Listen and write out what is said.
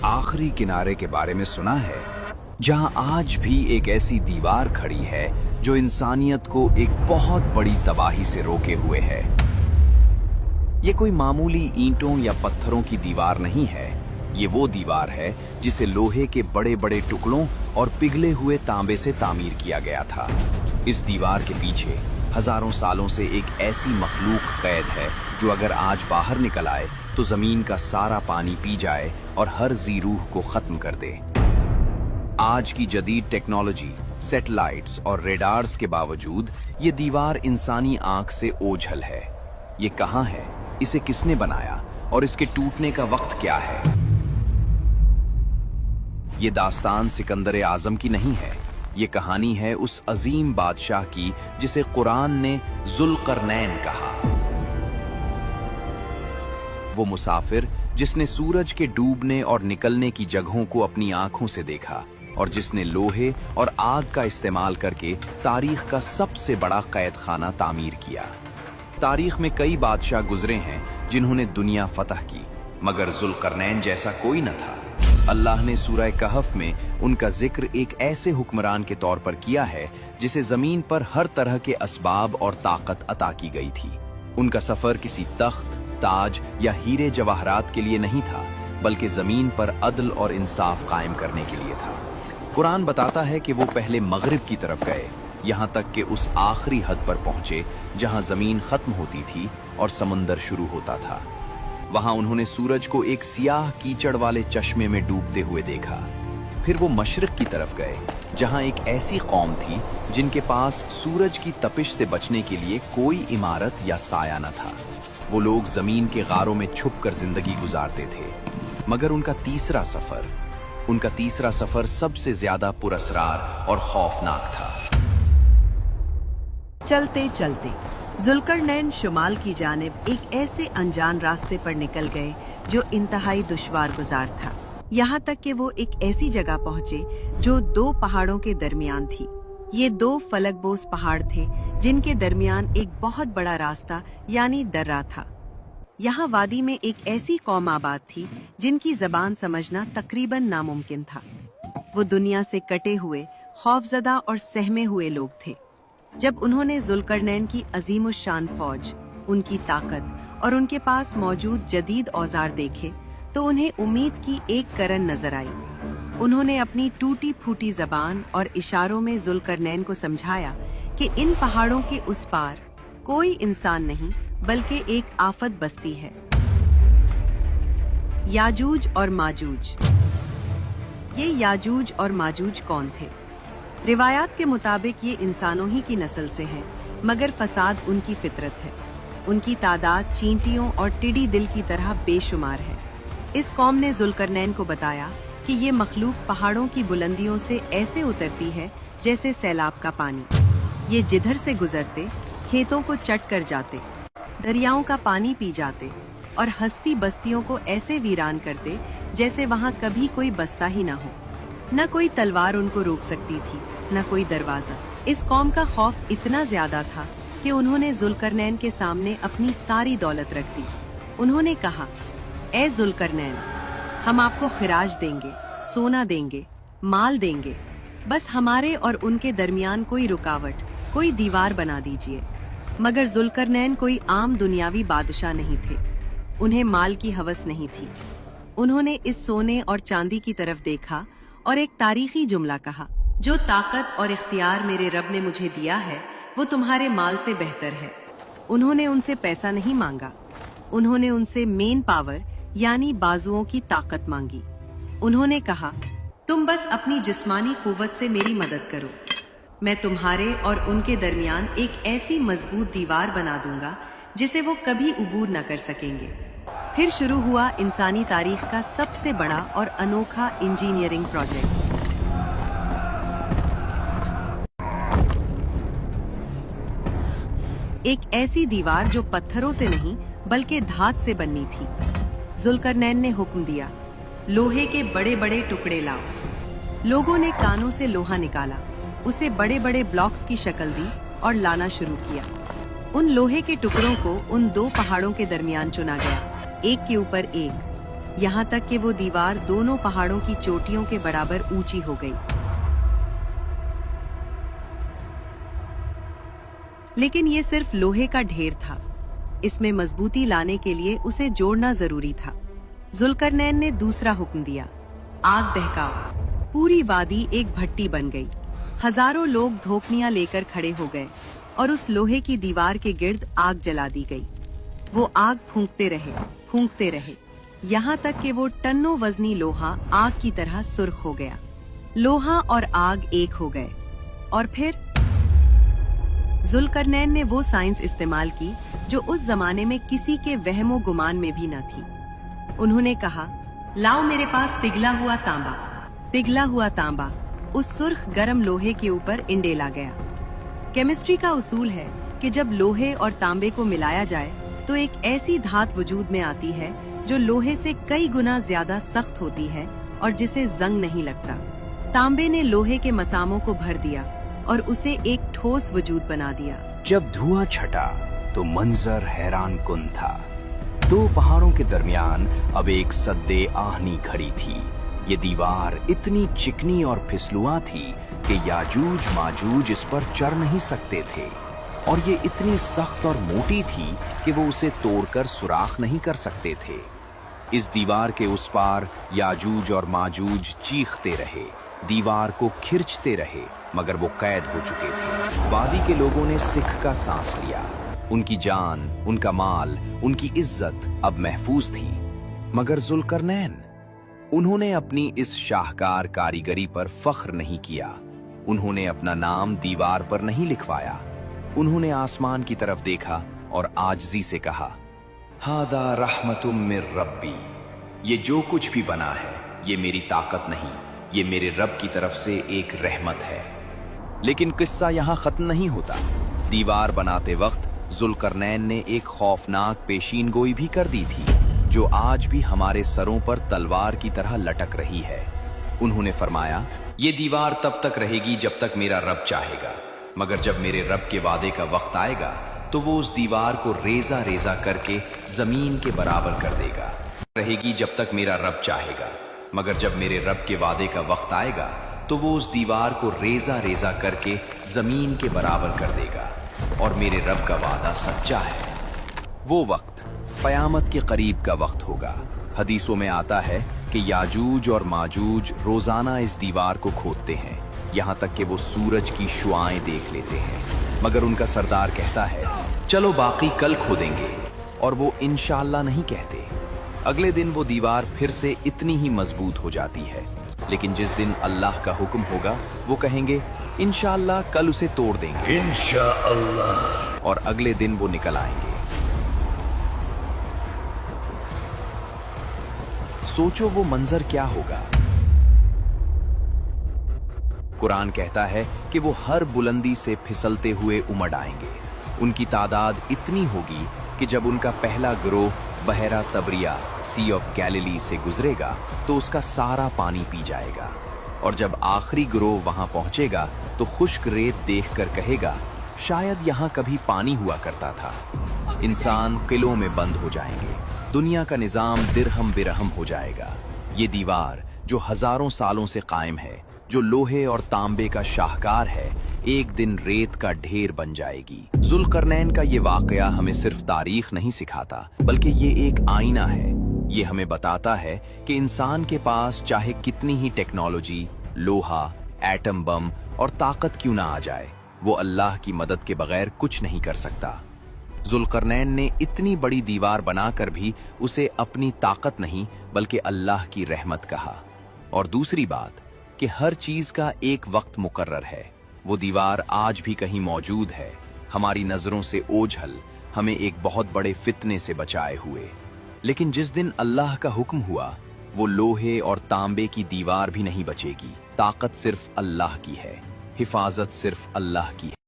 आखिरी किनारे के बारे में सुना है, जहां आज भी एक ऐसी दीवार खड़ी है जो इंसानियत को एक बहुत बड़ी तबाही से रोके हुए है। ये कोई मामूली ईंटों या पत्थरों की दीवार नहीं है। ये वो दीवार है जिसे लोहे के बड़े बड़े टुकड़ों और पिघले हुए तांबे से तामीर किया गया था। इस दीवार के पीछे हजारों सालों से एक ऐसी मखलूक कैद है जो अगर आज बाहर निकल आए तो जमीन का सारा पानी पी जाए और हर जी रूह को खत्म कर दे। आज की जदीद टेक्नोलॉजी, सैटेलाइट्स और रेडार्स के बावजूद ये दीवार इंसानी आंख से ओझल है। ये कहां है, इसे किसने बनाया और इसके टूटने का वक्त क्या है? ये दास्तान सिकंदर आजम की नहीं है। ये कहानी है उस अजीम बादशाह की जिसे कुरान ने जुल्करनैन कहा। वो मुसाफिर जिसने सूरज के डूबने और निकलने की जगहों को अपनी आंखों से देखा और जिसने लोहे और आग का इस्तेमाल करके तारीख का सबसे बड़ा कैद खाना तामीर किया। तारीख में कई बादशाह गुजरे हैं जिन्होंने दुनिया फतह की, मगर जुल्करनैन जैसा कोई न था। अल्लाह ने सूरह कहफ में उनका जिक्र एक ऐसे हुक्मरान के तौर पर किया है जिसे जमीन पर हर तरह के असबाब और ताकत अता की गई थी। उनका सफर किसी तख्त, ताज या हीरे जवाहरात के लिए नहीं था, बल्कि जमीन पर अदल और इंसाफ कायम करने के लिए था। कुरान बताता है कि वो पहले मगरिब की तरफ गए, यहाँ तक कि उस आखिरी हद पर पहुंचे जहां जमीन खत्म होती थी और समंदर शुरू होता था। वहां उन्होंने सूरज को एक सियाह कीचड़ वाले चश्मे में डूबते हुए देखा। फिर वो मशरिक की तरफ गए, जहां एक ऐसी कौम थी जिनके पास सूरज की तपिश से बचने के लिए कोई इमारत या साया न था। वो लोग जमीन के गारों में छुपकर जिंदगी गुजारते थे। मगर उनका तीसरा सफर सबसे ज्यादा पुरअसरार और खौफनाक था। चलते चलते जुल्करनैन शुमाल की जानिब एक ऐसे अनजान रास्ते पर निकल गए जो इंतहाई दुश्वार गुजार था। यहाँ तक कि वो एक ऐसी जगह पहुँचे जो दो पहाड़ों के दरमियान थी। ये दो फलकबोस पहाड़ थे जिनके दरमियान एक बहुत बड़ा रास्ता यानी दर्रा था। यहाँ वादी में एक ऐसी कौम आबाद थी जिनकी जबान समझना तकरीबन नामुमकिन था। वो दुनिया से कटे हुए, खौफजदा और सहमे हुए लोग थे। जब उन्होंने जुल्करनैन की अजीमुशान फौज, उनकी ताकत और उनके पास मौजूद जदीद औजार देखे तो उन्हें उम्मीद की एक करन नजर आई। उन्होंने अपनी टूटी फूटी जबान और इशारों में जुल्करनैन को समझाया कि इन पहाड़ों के उस पार कोई इंसान नहीं बल्कि एक आफत बस्ती है, याजूज और माजूज। ये याजूज और माजूज कौन थे? रिवायात के मुताबिक ये इंसानों ही की नस्ल से हैं, मगर फसाद उनकी फितरत है। उनकी तादाद चींटियों और टिड्डी दिल की तरह बेशुमार है। इस कौम ने जुल्करनैन को बताया कि ये मखलूक पहाड़ों की बुलंदियों से ऐसे उतरती है जैसे सैलाब का पानी। ये जिधर से गुजरते खेतों को चट कर जाते, दरियाओं का पानी पी जाते और हस्ती बस्तियों को ऐसे वीरान करते जैसे वहाँ कभी कोई बसता ही ना हो। न कोई तलवार उनको रोक सकती थी, न कोई दरवाजा। इस कौम का खौफ इतना ज्यादा था कि उन्होंने जुल्करनैन के सामने अपनी सारी दौलत रख दी। उन्होंने कहा, ए जुल्करनैन, हम आपको खिराज देंगे, सोना देंगे, माल देंगे, बस हमारे और उनके दरमियान कोई रुकावट, कोई दीवार बना दीजिए। मगर जुल्करनैन कोई आम दुनियावी बादशाह नहीं थे। उन्हें माल की हवस नहीं थी। उन्होंने इस सोने और चांदी की तरफ देखा और एक तारीखी जुमला कहा, जो ताकत और इख्तियार मेरे रब ने मुझे दिया है वो तुम्हारे माल से बेहतर है। उन्होंने उनसे पैसा नहीं मांगा, उन्होंने उनसे मेन पावर यानी बाजुओं की ताकत मांगी। उन्होंने कहा, तुम बस अपनी जिस्मानी कुव्वत से मेरी मदद करो, मैं तुम्हारे और उनके दरमियान एक ऐसी मजबूत दीवार बना दूंगा जिसे वो कभी उबूर न कर सकेंगे। फिर शुरू हुआ इंसानी तारीख का सबसे बड़ा और अनोखा इंजीनियरिंग प्रोजेक्ट। एक ऐसी दीवार जो पत्थरों से नहीं बल्कि धात से बननी थी। जुल्करनैन ने हुक्म दिया, लोहे के बड़े बड़े टुकड़े लाओ। लोगों ने कानों से लोहा निकाला, उसे बड़े बड़े ब्लॉक्स की शक्ल दी और लाना शुरू किया। उन लोहे के टुकड़ों को उन दो पहाड़ों के दरमियान चुना गया, एक के ऊपर एक। यहाँ तक कि वो दीवार दोनों पहाड़ों की चोटियों के बराबर ऊंची हो गई। लेकिन ये सिर्फ लोहे का ढेर था। इसमें मजबूती लाने के लिए उसे जोड़ना जरूरी था। जुल्करनैन ने दूसरा हुक्म दिया, आग दहकाओ। पूरी वादी एक भट्टी बन गई। हजारों लोग धोकनियां लेकर खड़े हो गए और उस लोहे की दीवार के गिर्द आग जला दी गई। वो आग फूंकते रहे, यहाँ तक कि वो टन्नों वजनी लोहा आग की तरह सुर्ख हो गया। लोहा और आग एक हो गए। और फिर जुल्करनैन ने वो साइंस इस्तेमाल की जो उस जमाने में किसी के वहमो गुमान में भी न थी। उन्होंने कहा, लाओ मेरे पास पिघला हुआ तांबा उस सुर्ख गरम लोहे के ऊपर इंडेला गया। केमिस्ट्री का उसूल है कि जब लोहे और तांबे को मिलाया जाए तो एक ऐसी धात वजूद में आती है जो लोहे से कई गुना ज्यादा सख्त होती है और जिसे जंग नहीं लगता। तांबे ने लोहे के मसामों को भर दिया और उसे एक ठोस वजूद बना दिया। जब धुआं छटा तो मंजर हैरान कुन था। दो पहाड़ों के दरमियान अब एक सद्दे आहनी खड़ी थी। ये दीवार इतनी चिकनी और फिसलुआ थी कि याजूज माजूज इस पर चढ़ नहीं सकते थे, और ये इतनी सख्त और मोटी थी कि वो उसे तोड़कर सुराख नहीं कर सकते थे। इस दीवार के उस पार याजूज और माजूज चीखते रहे, दीवार को खिंचते रहे, मगर वो कैद हो चुके थे। वादी के लोगों ने सिख का सांस लिया। उनकी जान, उनका माल, उनकी इज्जत अब महफूज थी। मगर जुल्करनैन, उन्होंने अपनी इस शाहकार कारीगरी पर फख्र नहीं किया। उन्होंने अपना नाम दीवार पर नहीं लिखवाया। उन्होंने आसमान की तरफ देखा और आजिज़ी से कहा, हादा रहमतुम मिर रब्बी। ये जो कुछ भी बना है ये मेरी ताकत नहीं, ये मेरे रब की तरफ से एक रहमत है। लेकिन किस्सा यहाँ खत्म नहीं होता। दीवार बनाते वक्त जुल्करनैन ने एक खौफनाक पेशीन गोई भी कर दी थी, जो आज भी हमारे सरों पर तलवार की तरह लटक रही है। उन्होंने फरमाया, ये दीवार तब तक रहेगी जब तक मेरा रब चाहेगा, मगर जब मेरे रब के वादे का वक्त आएगा तो वो उस दीवार को रेजा रेजा करके जमीन के बराबर कर देगा। रहेगी जब तक मेरा रब चाहेगा, मगर जब मेरे रब के वादे का वक्त आएगा तो वो उस दीवार को रेजा रेजा करके जमीन के बराबर कर देगा। और मेरे रब का वादा सच्चा है। वो वक्त क़यामत के करीब का वक्त होगा। हदीसों में आता है कि याजूज और माजूज रोजाना इस दीवार को खोदते हैं, यहाँ तक कि वो सूरज की शुआएं देख लेते हैं। मगर उनका सरदार कहता है, चलो बाकी कल खोदेंगे, और वो इंशाअल्लाह नहीं कहते। अगले दिन वो दीवार फिर से इतनी ही मजबूत हो जाती है। लेकिन जिस दिन अल्लाह का हुक्म होगा वो कहेंगे, इंशाअल्लाह कल उसे तोड़ देंगे, इंशाअल्लाह, और अगले दिन वो निकल आएंगे। सोचो वो मंजर क्या होगा। कुरान कहता है कि वो हर बुलंदी से फिसलते हुए उमड़ आएंगे। उनकी तादाद इतनी होगी कि जब उनका पहला गिरोह बहरा तबरिया, सी ऑफ गैलिली से गुजरेगा तो उसका सारा पानी पी जाएगा, और जब आखिरी गिरोह वहां पहुंचेगा तो खुश्क रेत देखकर कहेगा, शायद यहाँ कभी पानी हुआ करता था। इंसान किलों में बंद हो जाएंगे, दुनिया का निजाम दिरहम बिरहम हो जाएगा। ये दीवार जो हजारों सालों से कायम है, जो लोहे और तांबे का शाहकार है, एक दिन रेत का ढेर बन जाएगी। जुल्करनैन का ये वाकया हमें सिर्फ तारीख नहीं सिखाता, बल्कि ये एक आईना है। ये हमें बताता है कि इंसान के पास चाहे कितनी ही टेक्नोलॉजी, लोहा, एटम बम और ताकत क्यों ना आ जाए, वो अल्लाह की मदद के बगैर कुछ नहीं कर सकता। जुल्करनैन ने इतनी बड़ी दीवार बनाकर भी उसे अपनी ताकत नहीं बल्कि अल्लाह की रहमत कहा। और दूसरी बात कि हर चीज का एक वक्त मुकर्रर है। वो दीवार आज भी कहीं मौजूद है, हमारी नजरों से ओझल, हमें एक बहुत बड़े फितने से बचाए हुए। लेकिन जिस दिन अल्लाह का हुक्म हुआ, वो लोहे और तांबे की दीवार भी नहीं बचेगी। ताकत सिर्फ अल्लाह की है, हिफाजत सिर्फ अल्लाह की है।